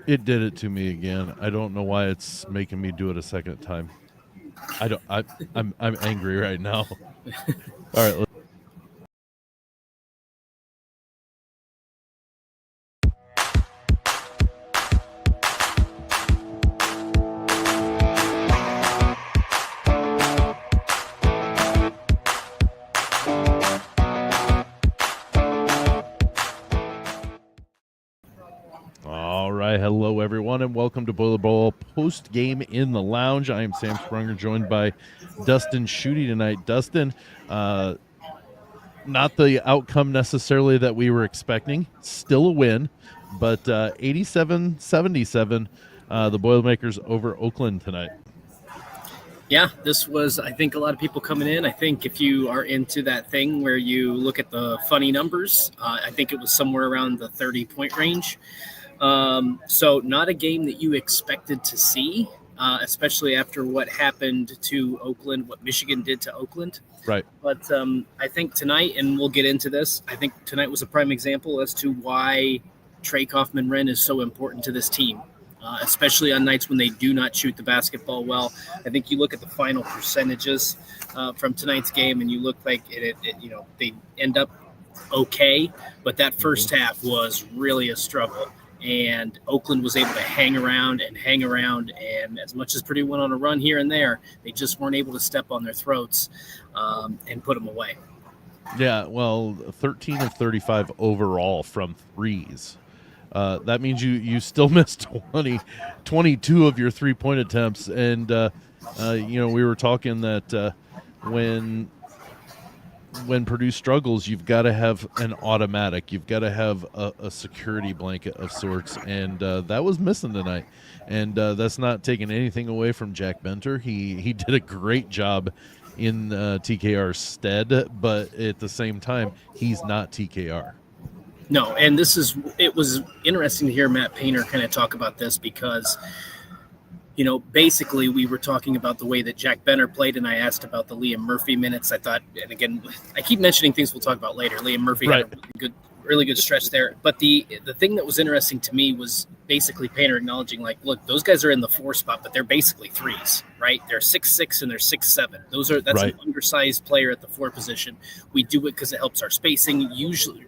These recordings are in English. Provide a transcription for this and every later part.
It did it to me again. I don't know why it's making me do it a second time. I'm angry right now. All right. All right, hello everyone, and welcome to Boiler Bowl post game in the lounge. I am Sam Sprunger, joined by Dustin Schutte tonight. Dustin, not the outcome necessarily that we were expecting. Still a win, but 87-77, the Boilermakers over Oakland tonight. Yeah, this was, I think, a lot of people coming in. I think if you are into that thing where you look at the funny numbers, I think it was somewhere around the 30-point range. So not a game that you expected to see, especially after what happened to Oakland, what Michigan did to Oakland. Right. But I think tonight, and we'll get into this, I think tonight was a prime example as to why Trey Kaufman-Renn is so important to this team. Especially on nights when they do not shoot the basketball well. I think you look at the final percentages from tonight's game, and you look like they end up okay, but that first half was really a struggle. And Oakland was able to hang around, and as much as Purdue went on a run here and there, they just weren't able to step on their throats and put them away. Yeah, well, 13 of 35 overall from threes. That means you still missed 22 of your three-point attempts. And, we were talking that when Purdue struggles, you've got to have an automatic. You've got to have a security blanket of sorts. And that was missing tonight. And that's not taking anything away from Jack Benter. He did a great job in TKR's stead, but at the same time, he's not TKR. No, and it was interesting to hear Matt Painter kind of talk about this because, basically we were talking about the way that Jack Benter played, and I asked about the Liam Murphy minutes. I thought, and again, I keep mentioning things we'll talk about later. Liam Murphy had a really good stretch there. But the thing that was interesting to me was basically Painter acknowledging, like, look, those guys are in the 4 spot, but they're basically threes, right? They're 6'6" and they're 6'7". That's an undersized player at the 4 position. We do it because it helps our spacing. Usually,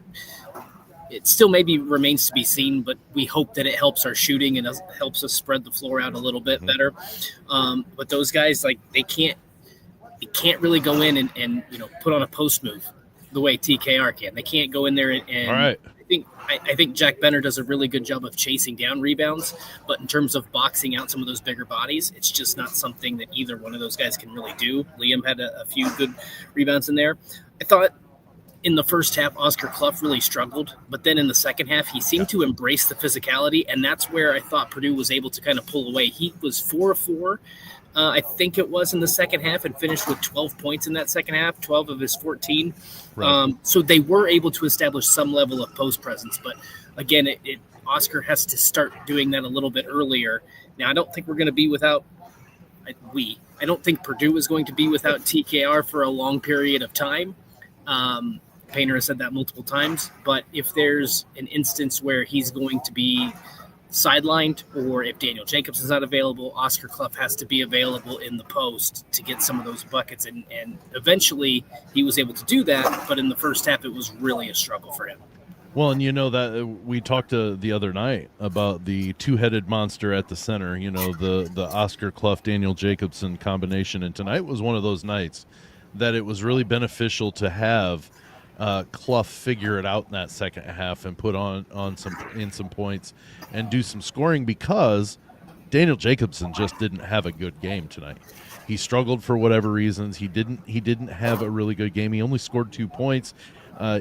it still maybe remains to be seen, but we hope that it helps our shooting and helps us spread the floor out a little bit better. But those guys, like, they can't really go in and put on a post move the way TKR can. They can't go in there and all right. I think Jack Benter does a really good job of chasing down rebounds, but in terms of boxing out some of those bigger bodies, it's just not something that either one of those guys can really do. Liam had a few good rebounds in there. I thought in the first half, Oscar Clough really struggled, but then in the second half, he seemed to embrace the physicality, and that's where I thought Purdue was able to kind of pull away. He was 4 of 4, I think it was, in the second half, and finished with 12 points in that second half, 12 of his 14. Right. So they were able to establish some level of post presence, but again, Oscar has to start doing that a little bit earlier. Now, I don't think we're going to be without I don't think Purdue is going to be without TKR for a long period of time. Painter has said that multiple times, but if there's an instance where he's going to be sidelined, or if Daniel Jacobs is not available, Oscar Clough has to be available in the post to get some of those buckets. And eventually he was able to do that, but in the first half, it was really a struggle for him. Well, and that we talked the other night about the two-headed monster at the center, the Oscar Clough, Daniel Jacobson combination. And tonight was one of those nights that it was really beneficial to have Clough figure it out in that second half and put on some points and do some scoring, because Daniel Jacobson just didn't have a good game tonight. He struggled for whatever reasons. He didn't have a really good game. He only scored 2 points.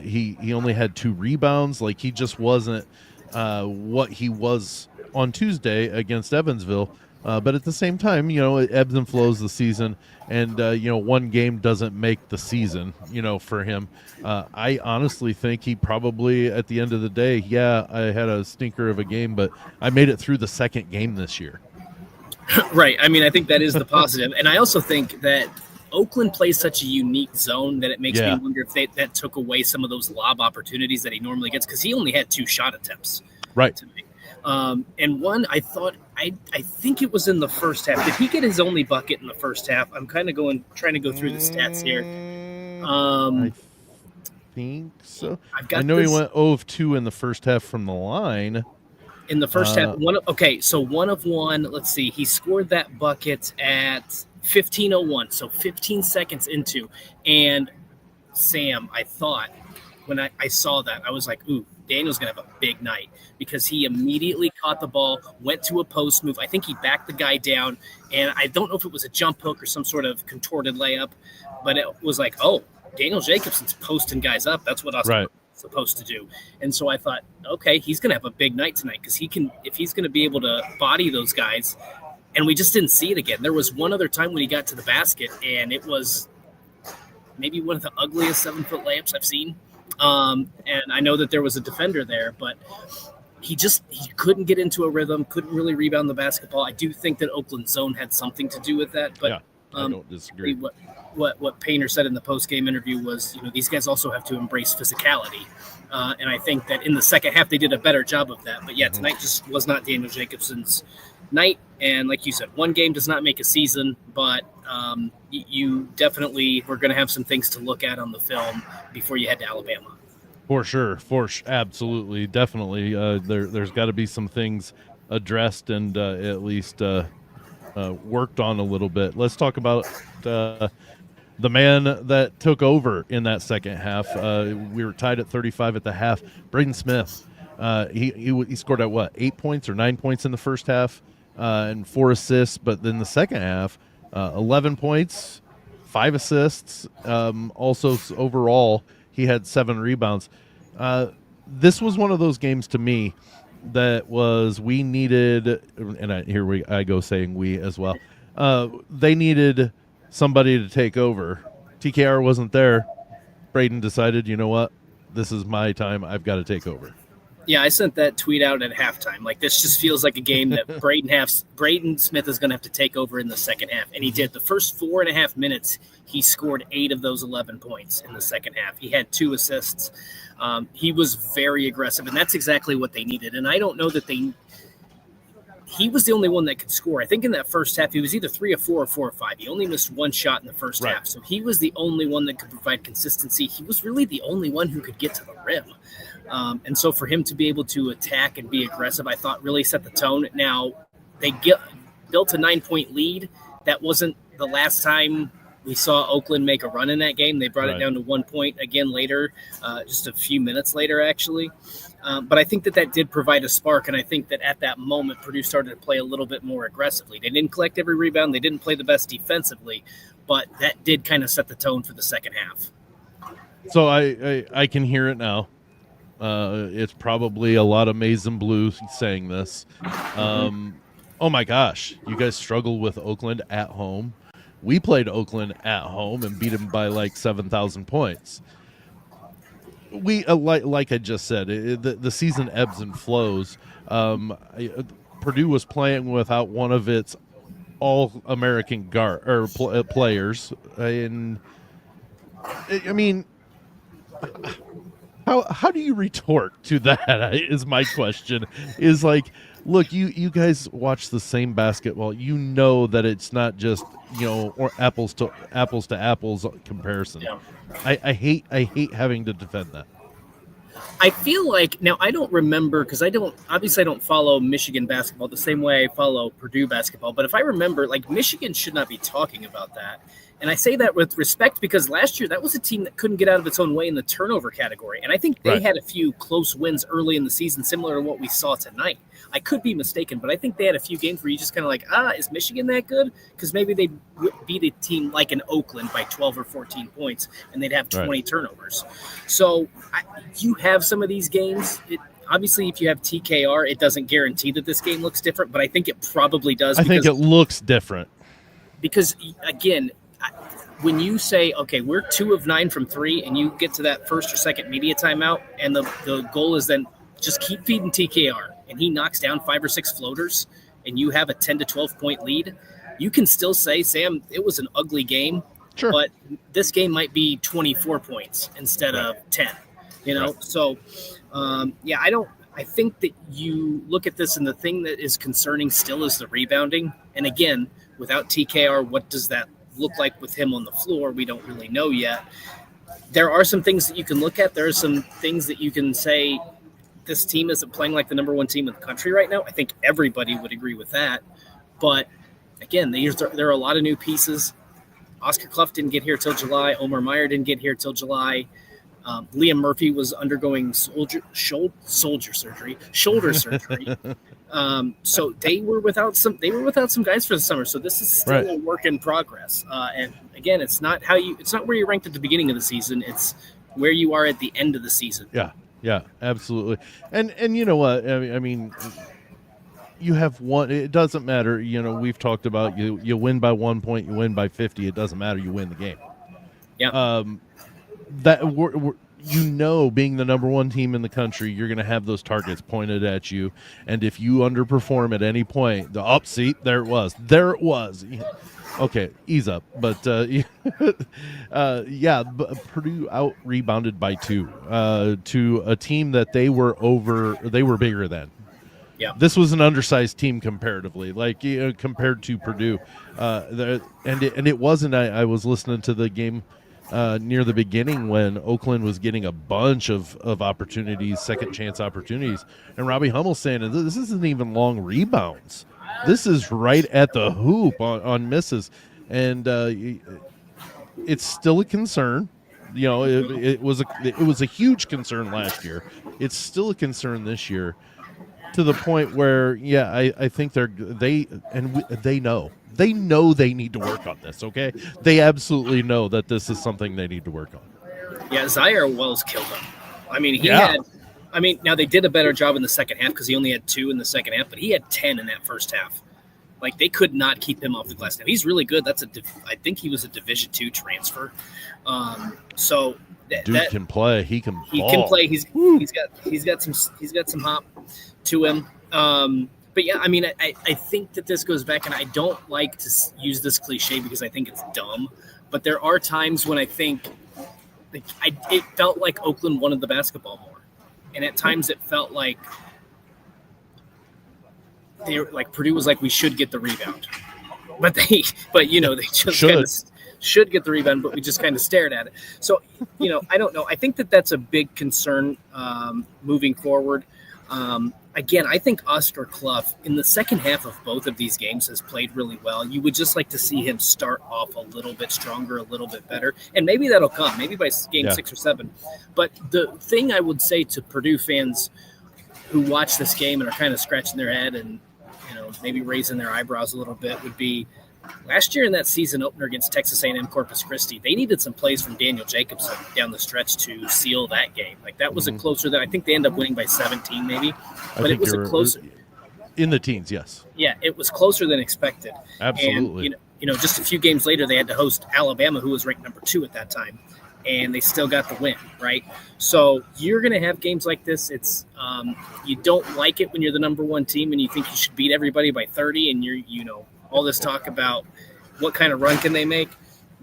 He only had 2 rebounds. Like, he just wasn't what he was on Tuesday against Evansville. But at the same time, it ebbs and flows the season, and one game doesn't make the season, for him. I honestly think he probably, at the end of the day, I had a stinker of a game, but I made it through the second game this year. Right. I mean, I think that is the positive. And I also think that Oakland plays such a unique zone that it makes me wonder if that took away some of those lob opportunities that he normally gets, because he only had 2 shot attempts. Right. And one, I think it was in the first half. Did he get his only bucket in the first half? I'm kind of trying to go through the stats here. I think so. I know he went 0 of 2 in the first half from the line. In the first half, so 1 of 1. Let's see. He scored that bucket at 15:01, so 15 seconds into. And Sam, I thought when I saw that, I was like, ooh, Daniel's going to have a big night, because he immediately caught the ball, went to a post move. I think he backed the guy down, and I don't know if it was a jump hook or some sort of contorted layup, but it was like, oh, Daniel Jacobson's posting guys up. That's what I was supposed to do. And so I thought, okay, he's going to have a big night tonight, because if he's going to be able to body those guys. And we just didn't see it again. There was one other time when he got to the basket, and it was maybe one of the ugliest 7-foot layups I've seen. And I know that there was a defender there, but he couldn't get into a rhythm, couldn't really rebound the basketball. I do think that Oakland zone had something to do with that, but I don't disagree. What Painter said in the post-game interview was, these guys also have to embrace physicality. And I think that in the second half, they did a better job of that. But yeah, tonight just was not Daniel Jacobson's night. And like you said, one game does not make a season, but you definitely were going to have some things to look at on the film before you head to Alabama. For sure. Absolutely. Definitely. There's got to be some things addressed and at least worked on a little bit. Let's talk about the man that took over in that second half. We were tied at 35 at the half. Braden Smith. He scored at 8 points or 9 points in the first half and 4 assists. But then the second half, 11 points, 5 assists. Also, overall, he had 7 rebounds. This was one of those games to me that was we needed, and I go saying we as well. They needed somebody to take over. TKR wasn't there. Braden decided, you know what? This is my time. I've got to take over. Yeah, I sent that tweet out at halftime. Like, this just feels like a game that Braden Smith is going to have to take over in the second half. And he did. The first 4.5 minutes, he scored 8 of those 11 points in the second half. He had 2 assists. He was very aggressive, and that's exactly what they needed. And I don't know that he was the only one that could score. I think in that first half, he was either 3 or 4 or 4 or 5. He only missed 1 shot in the first half. So he was the only one that could provide consistency. He was really the only one who could get to the rim. And so for him to be able to attack and be aggressive, I thought really set the tone. Now, they built a 9-point lead. That wasn't the last time we saw Oakland make a run in that game. They brought it down to 1 point again later, just a few minutes later, actually. But I think that did provide a spark, and I think that at that moment, Purdue started to play a little bit more aggressively. They didn't collect every rebound. They didn't play the best defensively, but that did kind of set the tone for the second half. So I can hear it now. It's probably a lot of maize and blue saying this. Oh, my gosh. You guys struggle with Oakland at home. We played Oakland at home and beat them by like 7,000 points. We like I just said, the season ebbs and flows. Purdue was playing without one of its all-American players, and I mean, how do you retort to that? Is my question. Is like, look, you guys watch the same basketball. You know that it's not just or apples to apples comparison. Yeah. I hate having to defend that. I feel like now I don't remember because I don't follow Michigan basketball the same way I follow Purdue basketball. But if I remember, like, Michigan should not be talking about that. And I say that with respect because last year that was a team that couldn't get out of its own way in the turnover category. And I think they had a few close wins early in the season, similar to what we saw tonight. I could be mistaken, but I think they had a few games where you just kind of like, is Michigan that good? Because maybe they beat a team like an Oakland by 12 or 14 points, and they'd have 20 turnovers. So you have some of these games. Obviously, if you have TKR, it doesn't guarantee that this game looks different, but I think it probably does. I think it looks different. Because, again, when you say, okay, we're 2 of 9 from 3, and you get to that first or second media timeout, and the goal is then just keep feeding TKR, and he knocks down 5 or 6 floaters, and you have a 10 to 12 point lead, you can still say, Sam, it was an ugly game, but this game might be 24 points instead of 10, So, I I think that you look at this, and the thing that is concerning still is the rebounding. And again, without TKR, what does that look like with him on the floor? We don't really know yet. There are some things that you can look at. There are some things that you can say, this team isn't playing like the number one team in the country right now. I think everybody would agree with that. But again, there are a lot of new pieces. Oscar Clough didn't get here till July. Omar Meyer didn't get here till July. Liam Murphy was undergoing shoulder surgery. So they were without some guys for the summer. So this is still a work in progress. And again, it's not where you're ranked at the beginning of the season. It's where you are at the end of the season. Yeah, absolutely. And you know what? I mean, you have one. It doesn't matter. You know, we've talked about you win by 1 point, you win by 50. It doesn't matter. You win the game. Yeah. Being the number one team in the country, you're going to have those targets pointed at you. And if you underperform at any point, there it was. Okay, ease up. But Purdue out rebounded by 2 to a team that they were bigger than. Yeah. This was an undersized team comparatively, compared to Purdue. And it wasn't. I was listening to the game near the beginning when Oakland was getting a bunch of opportunities, second chance opportunities, and Robbie Hummel's saying this isn't even long rebounds. This is right at the hoop on misses, and it's still a concern. You know, it was a huge concern last year. It's still a concern this year, to the point where I think they know. They know they need to work on this, okay? They absolutely know that this is something they need to work on. Yeah, Zaire Wells killed them. I mean, now they did a better job in the second half because he only had 2 in the second half, but he had 10 in that first half. Like, they could not keep him off the glass. Now, he's really good. I think he was a Division II transfer. Dude can play. He can play. He's got some hop to him. But yeah, I mean, I think that this goes back, and I don't like to use this cliche because I think it's dumb, but there are times when I think it felt like Oakland wanted the basketball more, and at times it felt like Purdue was like, we should get the rebound, but they just should get the rebound, but we just kind of stared at it. So, I don't know. I think that's a big concern moving forward. Again, I think Oscar Clough in the second half of both of these games has played really well. You would just like to see him start off a little bit stronger, a little bit better, and maybe that'll come, maybe by game 6 or 7. But the thing I would say to Purdue fans who watch this game and are kind of scratching their head and maybe raising their eyebrows a little bit would be, last year in that season opener against Texas A&M Corpus Christi, they needed some plays from Daniel Jacobson down the stretch to seal that game. Like, that was a closer than, I think they ended up winning by 17 maybe, but it was a closer. In the teens, yes. Yeah, it was closer than expected. Absolutely. And, just a few games later, they had to host Alabama, who was ranked number 2 at that time, and they still got the win, right? So you're going to have games like this. It's you don't like it when you're the number one team and you think you should beat everybody by 30, and you're all this talk about what kind of run can they make.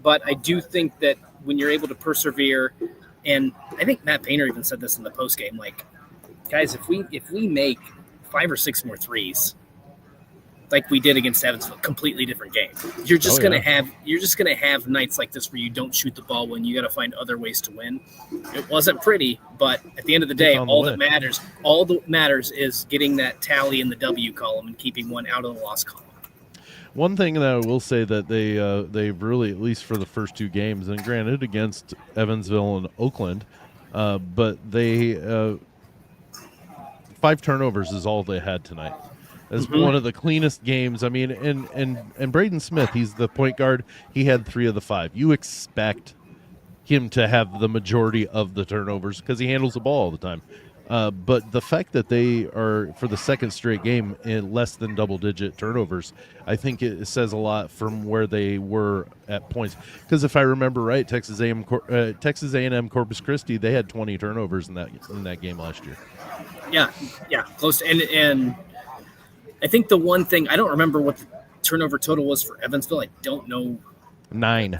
But I do think that when you're able to persevere, and I think Matt Painter even said this in the postgame, like, guys, if we make 5 or 6 more threes, like we did against Evansville, completely different game. You're just gonna have nights like this where you don't shoot the ball when you got to find other ways to win. It wasn't pretty, but at the end of the day, all that matters is getting that tally in the W column and keeping one out of the loss column. One thing that I will say that they've really, at least for the first 2 games, and granted against Evansville and Oakland, but they 5 turnovers is all they had tonight. As one of the cleanest games. I mean, and Braden Smith, he's the point guard. He had 3 of the 5. You expect him to have the majority of the turnovers because he handles the ball all the time. But the fact that they are, for the second straight game, in less than double-digit turnovers, I think it says a lot from where they were at points. Because if I remember right, Texas A&M Corpus Christi, they had 20 turnovers in that game last year. Yeah, close. And I think the one thing, I don't remember what the turnover total was for Evansville. I don't know. 9.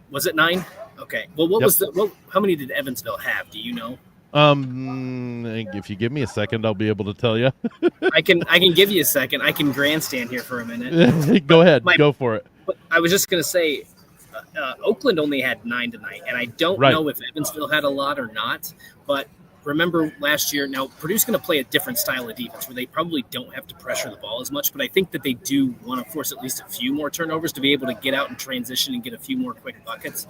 Was it 9? Okay. Well, how many did Evansville have? Do you know? If you give me a second, I'll be able to tell you. I can give you a second. I can grandstand here for a minute. Go ahead. Go for it. But I was just going to say, Oakland only had 9 tonight, and I don't know if Evansville had a lot or not. But remember last year, now Purdue's going to play a different style of defense where they probably don't have to pressure the ball as much, but I think that they do want to force at least a few more turnovers to be able to get out and transition and get a few more quick buckets.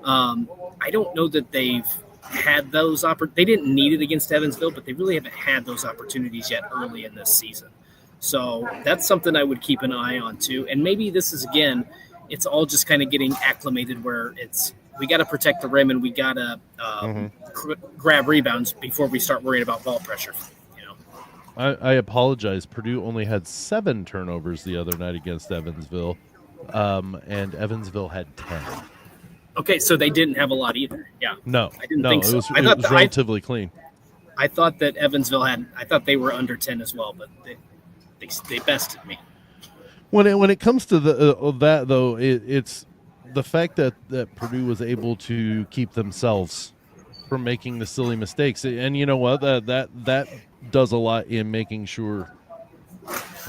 I don't know that they've had those they didn't need it against Evansville, but they really haven't had those opportunities yet early in this season. So that's something I would keep an eye on too. And maybe this is, again, it's all just kind of getting acclimated where we got to protect the rim and we got to grab rebounds before we start worrying about ball pressure. I apologize. Purdue only had 7 turnovers the other night against Evansville, and Evansville had 10. Okay, so they didn't have a lot either. Yeah. No, I didn't think so. It was relatively clean. I thought that Evansville I thought they were under 10 as well, but they bested me. When it comes to that though, it's the fact that Purdue was able to keep themselves from making the silly mistakes, and you know what, that does a lot in making sure,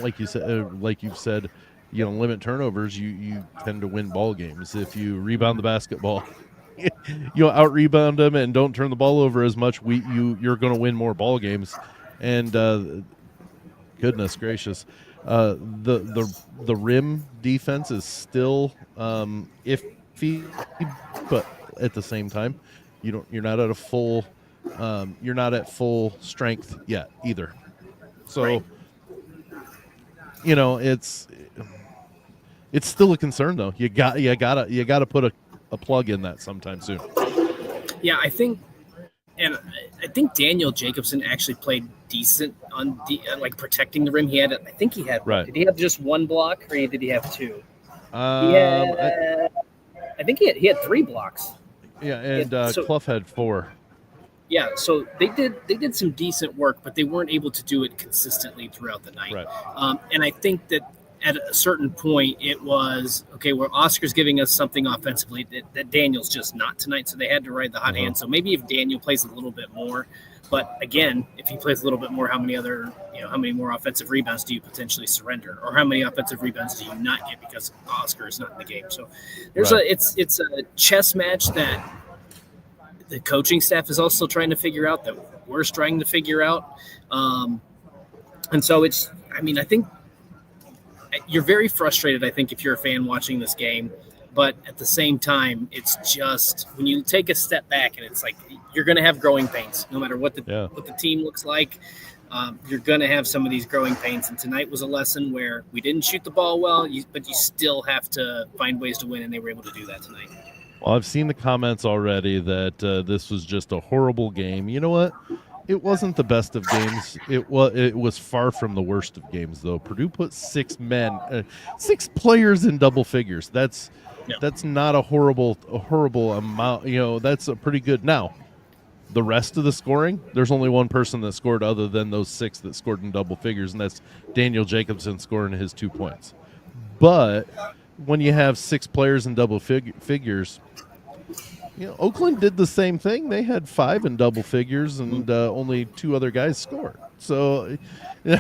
like you've said, limit turnovers. You tend to win ball games if you rebound the basketball. You out rebound them and don't turn the ball over as much. You're going to win more ball games, and goodness gracious. The rim defense is still iffy, but at the same time, you're not at full strength yet either. So it's still a concern though. You gotta put a plug in that sometime soon. Yeah, I think Daniel Jacobson actually played decent on protecting the rim. I think he had. Right. Did he have just 1 block, or did he have 2? I think he had 3 blocks. Yeah, and Clough had 4. Yeah, so they did some decent work, but they weren't able to do it consistently throughout the night. Right. And I think that at a certain point it was, okay, where Oscar's giving us something offensively that Daniel's just not tonight, so they had to ride the hot hand. So maybe if Daniel plays a little bit more, but again, if he plays a little bit more, how many more offensive rebounds do you potentially surrender, or how many offensive rebounds do you not get because Oscar is not in the game? So there's it's a chess match that the coaching staff is also trying to figure out, that we're trying to figure out. And so I think you're very frustrated, I think, if you're a fan watching this game. But at the same time, it's just when you take a step back and it's like you're going to have growing pains no matter what the team looks like. You're going to have some of these growing pains. And tonight was a lesson where we didn't shoot the ball well, but you still have to find ways to win, and they were able to do that tonight. Well, I've seen the comments already that this was just a horrible game. You know what? It wasn't the best of games. It was far from the worst of games, though. Purdue put 6 players in double figures. That's not a horrible amount. That's a pretty good. Now, the rest of the scoring, there's only one person that scored other than those 6 that scored in double figures, and that's Daniel Jacobson scoring his 2 points. But when you have 6 players in double figures, Oakland did the same thing. They had 5 in double figures, and only 2 other guys scored. So, yeah,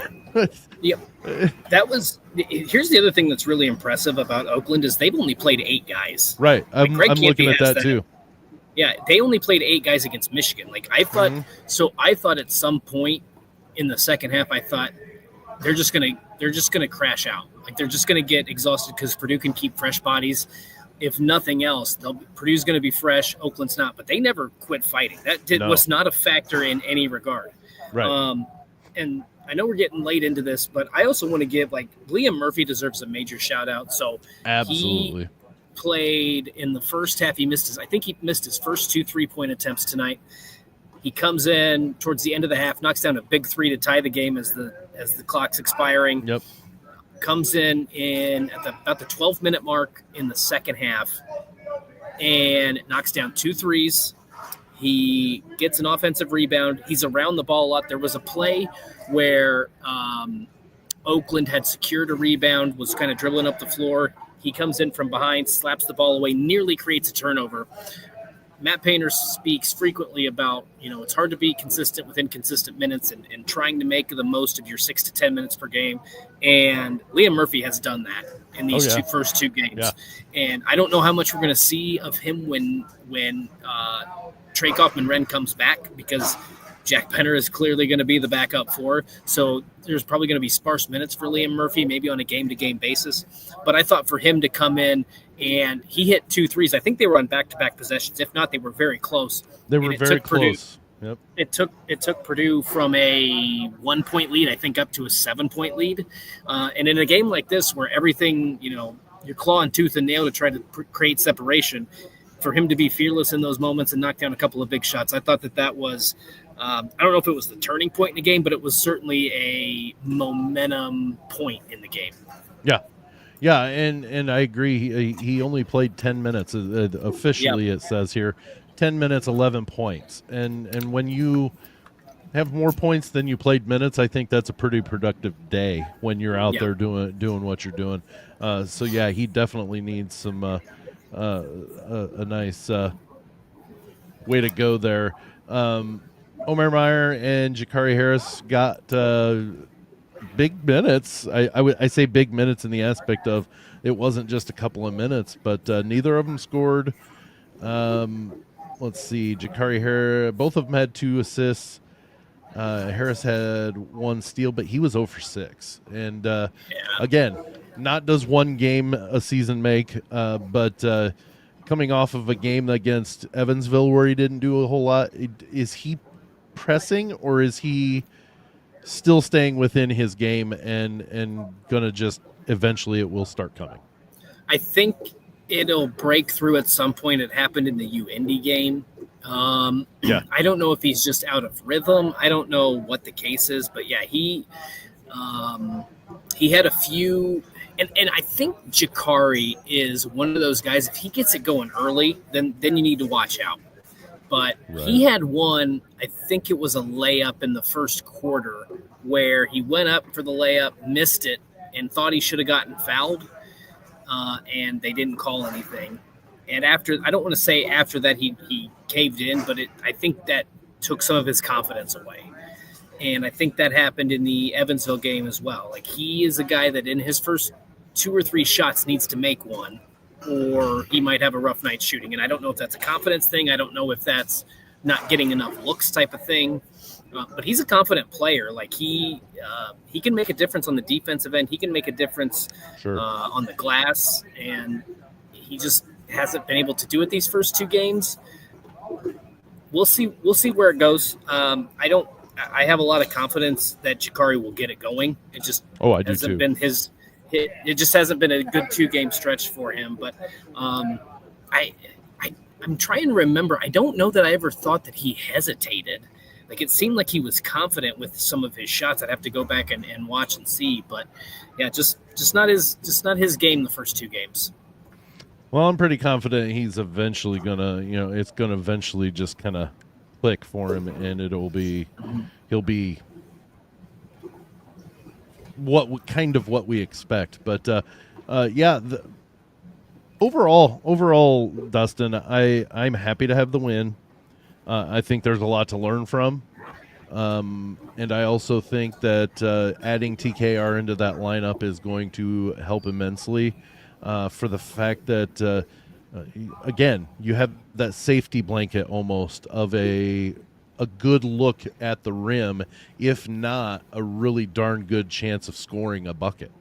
here's the other thing that's really impressive about Oakland is they've only played 8 guys. Right. I'm looking at that too. Yeah, they only played 8 guys against Michigan. I thought at some point in the second half, I thought they're just gonna crash out. They're just gonna get exhausted because Purdue can keep fresh bodies. If nothing else, Purdue's going to be fresh. Oakland's not, but they never quit fighting. Was not a factor in any regard. Right. And I know we're getting late into this, but I also want to give Liam Murphy deserves a major shout out. So absolutely, he played in the first half. He missed his first 2 3-point attempts tonight. He comes in towards the end of the half, knocks down a big 3 to tie the game as the clock's expiring. Yep. Comes in at about the 12-minute mark in the second half and knocks down 2 threes. He gets an offensive rebound. He's around the ball a lot. There was a play where Oakland had secured a rebound, was kind of dribbling up the floor. He comes in from behind, slaps the ball away, nearly creates a turnover. Matt Painter speaks frequently about, it's hard to be consistent with inconsistent minutes and trying to make the most of your 6 to 10 minutes per game. And Liam Murphy has done that in these first two games. Yeah. And I don't know how much we're going to see of him when Trey Kaufman-Renn comes back, because Jack Benner is clearly going to be the backup for. So there's probably going to be sparse minutes for Liam Murphy, maybe on a game-to-game basis. But I thought for him to come in, and he hit 2 threes. I think they were on back-to-back possessions. If not, they were very close. They were very close. Yep. It took Purdue from a 1-point lead, I think, up to a 7-point lead. And in a game like this, where everything, you're clawing tooth and nail to try to create separation, for him to be fearless in those moments and knock down a couple of big shots, I thought that was I don't know if it was the turning point in the game, but it was certainly a momentum point in the game. Yeah, and I agree. He only played 10 minutes. Officially, It says here, 10 minutes, 11 points. And when you have more points than you played minutes, I think that's a pretty productive day when you're out there doing what you're doing. So, yeah, he definitely needs some a nice way to go there. Omer Meyer and Jakari Harris got big minutes. I say big minutes in the aspect of it wasn't just a couple of minutes, but neither of them scored. Let's see, Jakari Harris, both of them had 2 assists. Harris had 1 steal, but he was 0 for 6. And again, not does one game a season make, but coming off of a game against Evansville where he didn't do a whole lot, is he pressing, or is he still staying within his game and gonna just eventually it will start coming? I think it'll break through at some point. It happened in the UIndy game. I don't know if he's just out of rhythm. I don't know what the case is, but he had a few, and I think Jakari is one of those guys. If he gets it going early, then you need to watch out. But he had one, I think it was a layup in the first quarter, where he went up for the layup, missed it, and thought he should have gotten fouled, and they didn't call anything. And I don't want to say after that he caved in, but I think that took some of his confidence away. And I think that happened in the Evansville game as well. Like, he is a guy that in his first 2 or 3 shots needs to make one, or he might have a rough night shooting. And I don't know if that's a confidence thing. I don't know if that's not getting enough looks type of thing. But he's a confident player. Like, he can make a difference on the defensive end. He can make a difference on the glass. And he just hasn't been able to do it these first 2 games. We'll see where it goes. I have a lot of confidence that Jakari will get it going. It just hasn't been his. It just hasn't been a good 2-game stretch for him. But I'm trying to remember. I don't know that I ever thought that he hesitated. Like, it seemed like he was confident with some of his shots. I'd have to go back and watch and see. But just not his game the first 2 games. Well, I'm pretty confident he's eventually gonna, it's gonna eventually just kind of click for him, and he'll be what we expect. But overall, Dustin, I'm happy to have the win. I think there's a lot to learn from, and I also think that adding TKR into that lineup is going to help immensely. For the fact that, again, you have that safety blanket almost of a good look at the rim, if not a really darn good chance of scoring a bucket.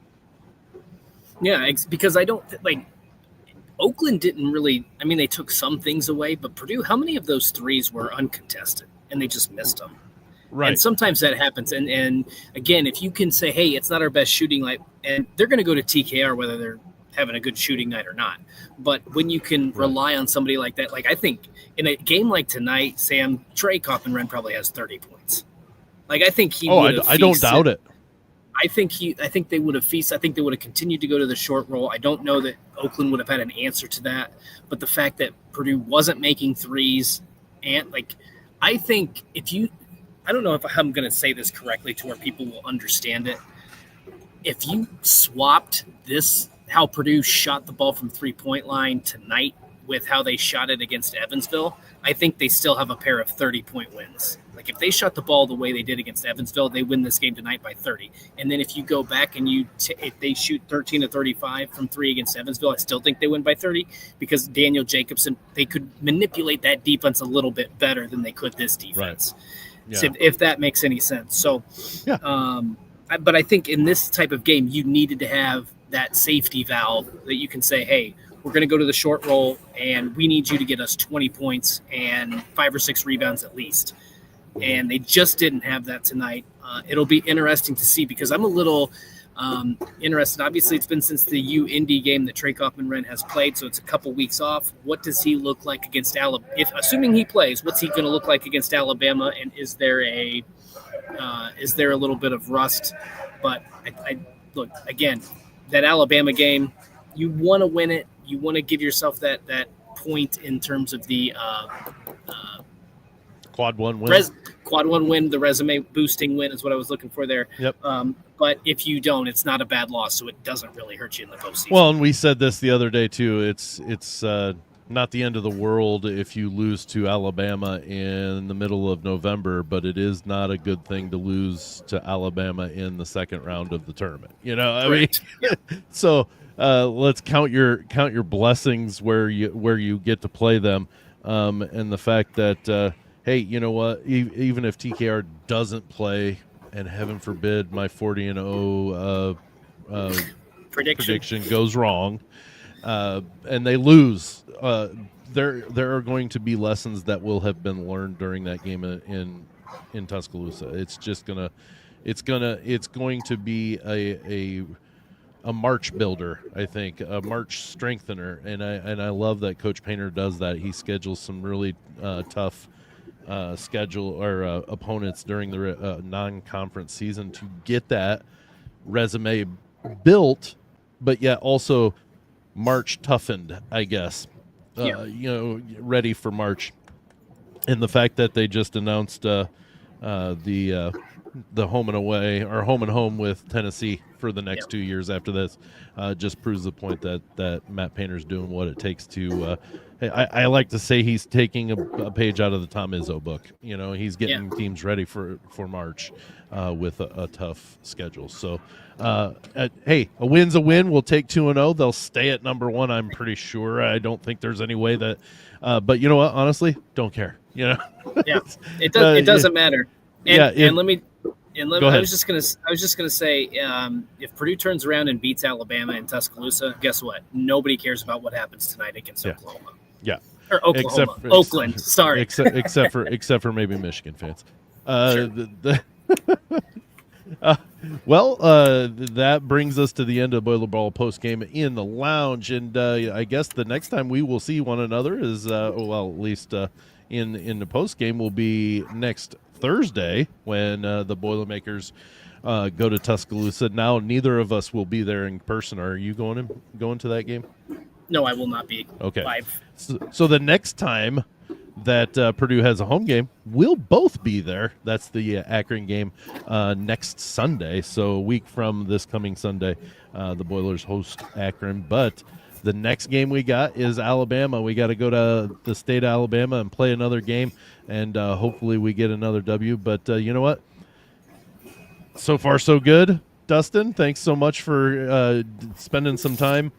Yeah, because I don't Oakland didn't really. I mean, they took some things away, but Purdue, how many of those threes were uncontested and they just missed them? Right. And sometimes that happens. And again, if you can say, hey, it's not our best shooting night, and they're going to go to TKR whether they're having a good shooting night or not. But when you can rely on somebody like that, like, I think in a game like tonight, Sam, Trey Kaufman-Renn probably has 30 points. Like, I think he would have I don't doubt it. I think they would have feasted. I think they would have continued to go to the short roll. I don't know that Oakland would have had an answer to that. But the fact that Purdue wasn't making threes, and I think I don't know if I'm going to say this correctly to where people will understand it. If you swapped how Purdue shot the ball from 3-point line tonight with how they shot it against Evansville, I think they still have a pair of 30-point wins. Like if they shot the ball the way they did against Evansville, they win this game tonight by 30. And then if you go back and if they shoot 13 to 35 from 3 against Evansville, I still think they win by 30 because Daniel Jacobson, they could manipulate that defense a little bit better than they could this defense. Right. Yeah. So if that makes any sense. So, yeah. But I think in this type of game, you needed to have that safety valve that you can say, hey, we're going to go to the short roll, and we need you to get us 20 points and 5 or 6 rebounds at least. And they just didn't have that tonight. It'll be interesting to see because I'm a little interested. Obviously, it's been since the U-Indy game that Trey Kaufman-Renn has played, so it's a couple weeks off. What does he look like against Alabama? Assuming he plays, what's he going to look like against Alabama? And is there a little bit of rust? But I look, again, that Alabama game, you want to win it. You want to give yourself that point in terms of the quad one win. The resume boosting win is what I was looking for there. Yep. But if you don't, it's not a bad loss, so it doesn't really hurt you in the postseason. Well, and we said this the other day too. It's not the end of the world if you lose to Alabama in the middle of November, but it is not a good thing to lose to Alabama in the second round of the tournament. I mean, so let's count your blessings where you get to play them, and the fact that hey, you know what? Even if TKR doesn't play, and heaven forbid my 40-0 prediction goes wrong, and they lose, there are going to be lessons that will have been learned during that game in Tuscaloosa. It's going to be a March builder, I think, a March strengthener, and I love that Coach Painter does that. He schedules some really tough schedule or opponents during the non-conference season to get that resume built, but yet also March toughened, I guess. Ready for March. And the fact that they just announced the home and away or home and home with Tennessee for the next 2 years after this just proves the point that Matt Painter's doing what it takes to. I like to say he's taking a page out of the Tom Izzo book. He's getting teams ready for March with a tough schedule. So, hey, a win's a win. We'll take 2-0. They'll stay at number 1. I'm pretty sure. I don't think there's any way that. But you know what? Honestly, don't care. Yeah, it doesn't matter. And let me. I was just gonna say, if Purdue turns around and beats Alabama in Tuscaloosa, guess what? Nobody cares about what happens tonight against Oklahoma. Yeah, or Oklahoma, Oakland. Sorry, except for maybe Michigan fans. Sure. That brings us to the end of Boiler Ball post game in the lounge, and I guess the next time we will see one another is at least in the post game will be next Thursday when the Boilermakers go to Tuscaloosa. Now, neither of us will be there in person. Are you going to that game? No, I will not be. Okay. Live. So the next time that Purdue has a home game, we'll both be there. That's the Akron game next Sunday. So a week from this coming Sunday, the Boilers host Akron. But the next game we got is Alabama. We got to go to the state of Alabama and play another game, and hopefully we get another W. But you know what? So far, so good. Dustin, thanks so much for spending some time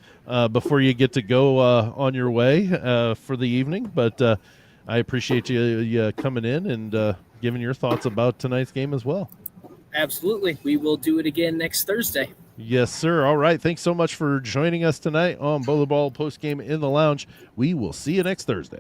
before you get to go on your way for the evening. But I appreciate you coming in and giving your thoughts about tonight's game as well. Absolutely. We will do it again next Thursday. Yes, sir. All right. Thanks so much for joining us tonight on Boiler Ball Postgame in the Lounge. We will see you next Thursday.